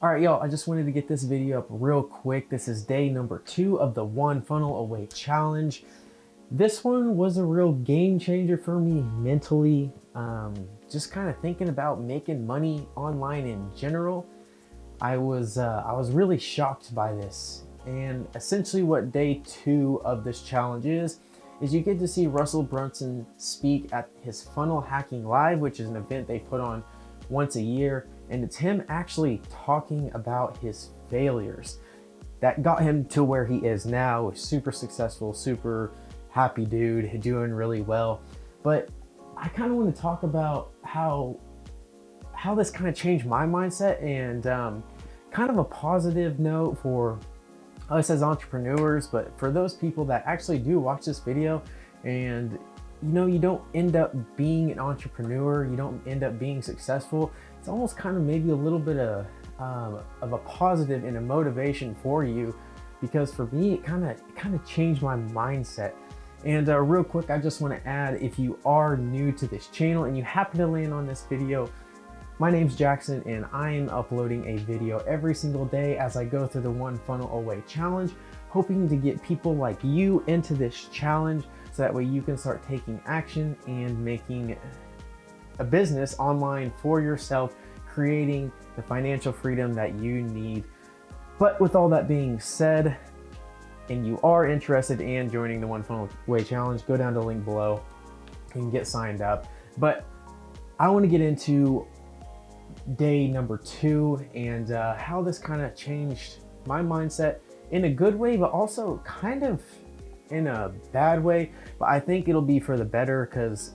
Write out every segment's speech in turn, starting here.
All right, y'all, I just wanted to get this video up real quick. This is day number 2 of the One Funnel Away Challenge. This one was a real game changer for me mentally. Just kind of thinking about making money online in general. I was really shocked by this. And essentially what day 2 of this challenge is you get to see Russell Brunson speak at his Funnel Hacking Live, which is an event they put on once a year. And it's him actually talking about his failures that got him to where he is now. A super successful, super happy dude, doing really well. But I kind of want to talk about how this kind of changed my mindset, and kind of a positive note for us as entrepreneurs, but for those people that actually do watch this video and you don't end up being an entrepreneur, you don't end up being successful. It's almost kind of maybe a little bit of a positive and a motivation for you, because for me, it kind of changed my mindset. And real quick, I just want to add, if you are new to this channel and you happen to land on this video, my name's Jackson and I am uploading a video every single day as I go through the One Funnel Away Challenge, hoping to get people like you into this challenge so that way you can start taking action and making a business online for yourself, creating the financial freedom that you need. But with all that being said, and you are interested in joining the One Funnel Away Challenge, go down to the link below. You can get signed up. But I want to get into day number 2 and how this kind of changed my mindset in a good way, but also kind of in a bad way. But I think it'll be for the better because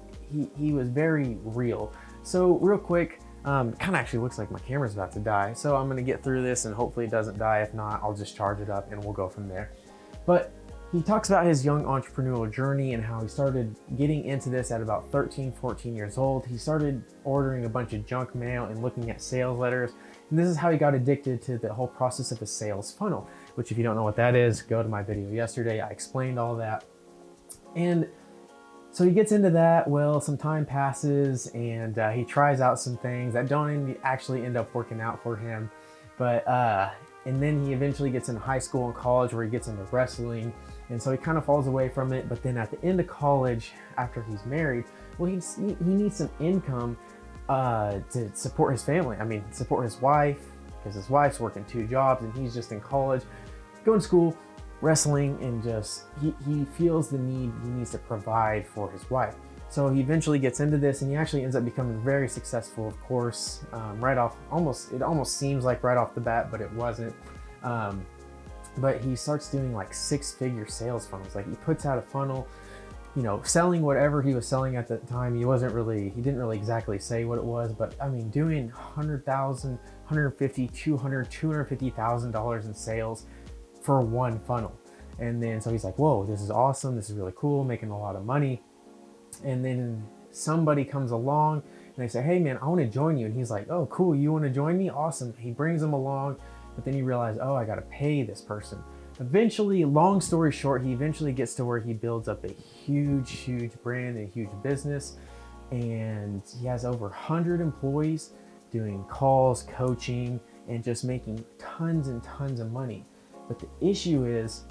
he was very real. So real quick, kind of actually looks like my camera's about to die. So I'm gonna get through this and hopefully it doesn't die. If not, I'll just charge it up and we'll go from there. But he talks about his young entrepreneurial journey and how he started getting into this at about 13, 14 years old. He started ordering a bunch of junk mail and looking at sales letters. And this is how he got addicted to the whole process of a sales funnel, which if you don't know what that is, go to my video yesterday. I explained all that. And so he gets into that. Well, some time passes and he tries out some things that don't actually end up working out for him. But, and then he eventually gets into high school and college where he gets into wrestling. And so he kind of falls away from it. But then at the end of college, after he's married, well, he needs some income to support his family. I mean, support his wife, because his wife's working 2 jobs and he's just in college, going to school, wrestling, and just, he feels the need, he needs to provide for his wife. So he eventually gets into this and he actually ends up becoming very successful, of course, right off, it almost seems like right off the bat, but it wasn't. But he starts doing like 6-figure sales funnels. Like he puts out a funnel, selling whatever he was selling at the time. He didn't really exactly say what it was, but I mean, doing $100,000, $150,000, $200,000, $250,000 in sales for one funnel. And then, so he's like, whoa, this is awesome. This is really cool, making a lot of money. And then somebody comes along and they say, hey man, I want to join you. And he's like, oh, cool. You want to join me? Awesome. He brings them along, but then you realize, oh, I got to pay this person. Eventually, long story short, he eventually gets to where he builds up a huge brand, a huge business. And he has over 100 employees doing calls, coaching, and just making tons and tons of money. But the issue is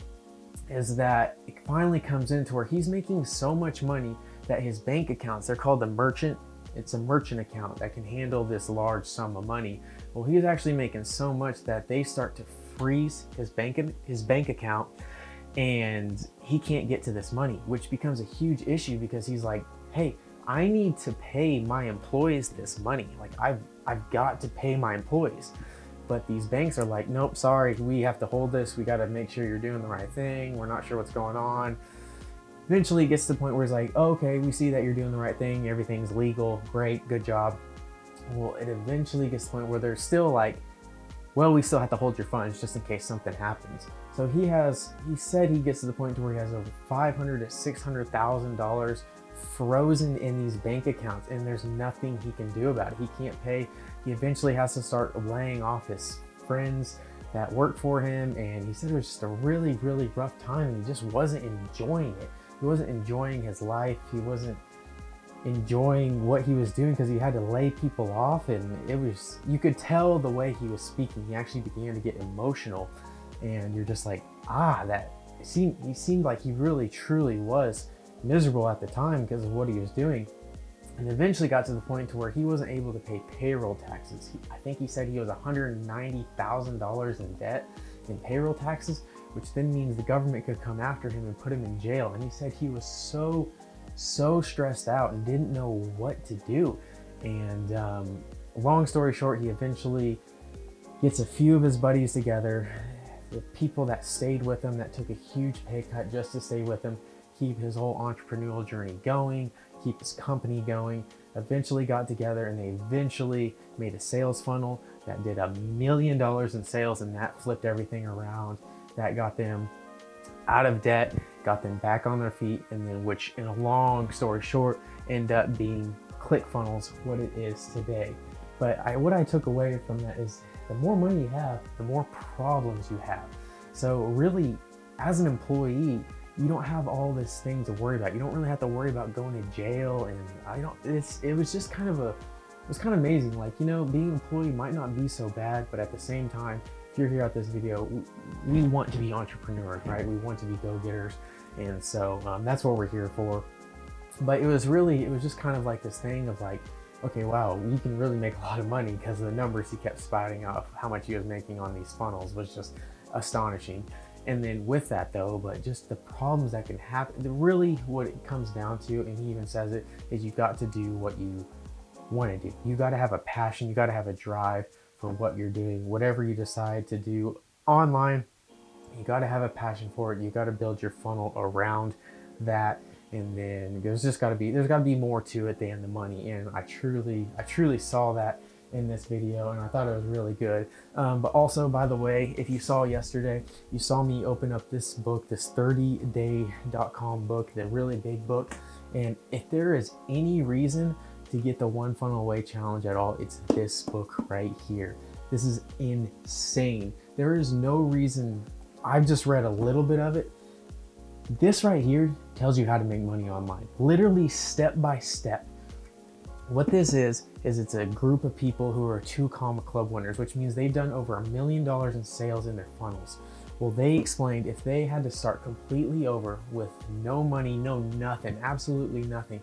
that it finally comes into where he's making so much money that his bank accounts, they're called the merchant. It's a merchant account that can handle this large sum of money. Well, he's actually making so much that they start to freeze his bank account and he can't get to this money, which becomes a huge issue because he's like, hey, I need to pay my employees this money. Like I've got to pay my employees. But these banks are like, nope, sorry, we have to hold this. We got to make sure you're doing the right thing. We're not sure what's going on. Eventually it gets to the point where it's like, oh, okay, we see that you're doing the right thing. Everything's legal. Great, good job. Well, it eventually gets to the point where they're still like, well, we still have to hold your funds just in case something happens. So he said he gets to the point to where he has over $500,000 to $600,000 frozen in these bank accounts, and there's nothing he can do about it. He can't pay. He eventually has to start laying off his friends that worked for him, and he said it was just a really rough time and he just wasn't enjoying it. He wasn't enjoying his life. He wasn't enjoying what he was doing because he had to lay people off, and it was, you could tell the way he was speaking, he actually began to get emotional, and you're just like, that he seemed like he really truly was miserable at the time because of what he was doing, and eventually got to the point to where he wasn't able to pay payroll taxes. I think he said he was $190,000 in debt in payroll taxes, which then means the government could come after him and put him in jail. And he said he was so stressed out and didn't know what to do. And long story short, he eventually gets a few of his buddies together, the people that stayed with him, that took a huge pay cut just to stay with him, keep his whole entrepreneurial journey going, keep his company going. Eventually got together, and they eventually made a sales funnel that did $1 million in sales, and that flipped everything around. That got them out of debt, got them back on their feet, and then, which in a long story short, ended up being ClickFunnels, what it is today. But what I took away from that is the more money you have, the more problems you have. So really, as an employee, you don't have all this thing to worry about. You don't really have to worry about going to jail, and it was just kind of amazing. Like, being an employee might not be so bad, but at the same time, if you're here at this video, we want to be entrepreneurs, right? We want to be go-getters. And so that's what we're here for. But it was just kind of like this thing of like, okay, wow, you can really make a lot of money, because the numbers he kept spouting off, how much he was making on these funnels, was just astonishing. And then with that though, but just the problems that can happen, really what it comes down to, and he even says it, is you've got to do what you want to do. You got to have a passion, you got to have a drive for what you're doing. Whatever you decide to do online, you got to have a passion for it. You got to build your funnel around that. And then there's got to be more to it than the money. And I truly saw that in this video, and I thought it was really good. But also, by the way, if you saw yesterday, you saw me open up this book, this 30day.com book, the really big book. And if there is any reason to get the One Funnel Away challenge at all, it's this book right here. This is insane. There is no reason. I've just read a little bit of it. This right here tells you how to make money online, literally step by step. What this is it's a group of people who are 2 Comma Club winners, which means they've done over $1 million in sales in their funnels. Well, they explained if they had to start completely over with no money, no nothing, absolutely nothing,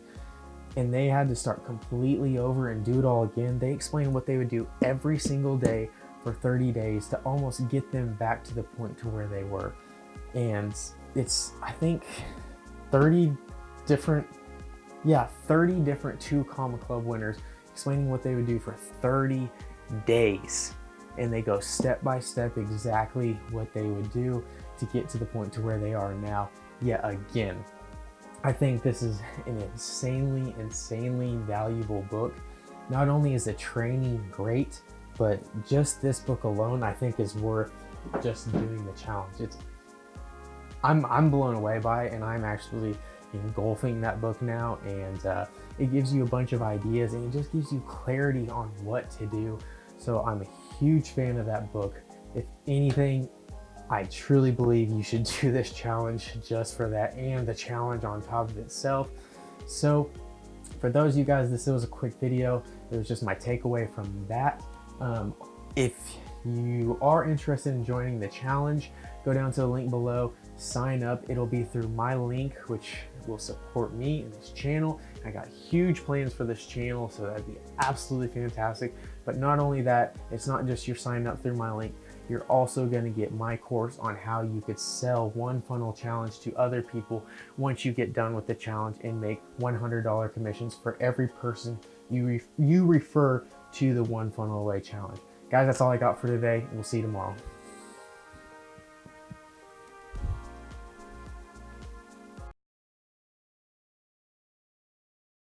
and they had to start completely over and do it all again, they explained what they would do every single day for 30 days to almost get them back to the point to where they were. And it's, I think, 30 different 2 Comma Club winners explaining what they would do for 30 days. And they go step by step exactly what they would do to get to the point to where they are now. Yet again, I think this is an insanely valuable book. Not only is the training great, but just this book alone, I think, is worth just doing the challenge. I'm blown away by it, and I'm actually engulfing that book now, and it gives you a bunch of ideas, and it just gives you clarity on what to do. So I'm a huge fan of that book. If anything, I truly believe you should do this challenge just for that, and the challenge on top of itself. So for those of you guys, this was a quick video. It was just my takeaway from that. If you are interested in joining the challenge, go down to the link below, sign up. It'll be through my link, which will support me and this channel. I got huge plans for this channel, so that'd be absolutely fantastic. But not only that, it's not just you're signing up through my link, you're also going to get my course on how you could sell One Funnel Challenge to other people once you get done with the challenge, and make $100 commissions for every person you refer to the One Funnel Away challenge. Guys, that's all I got for today. We'll see you tomorrow.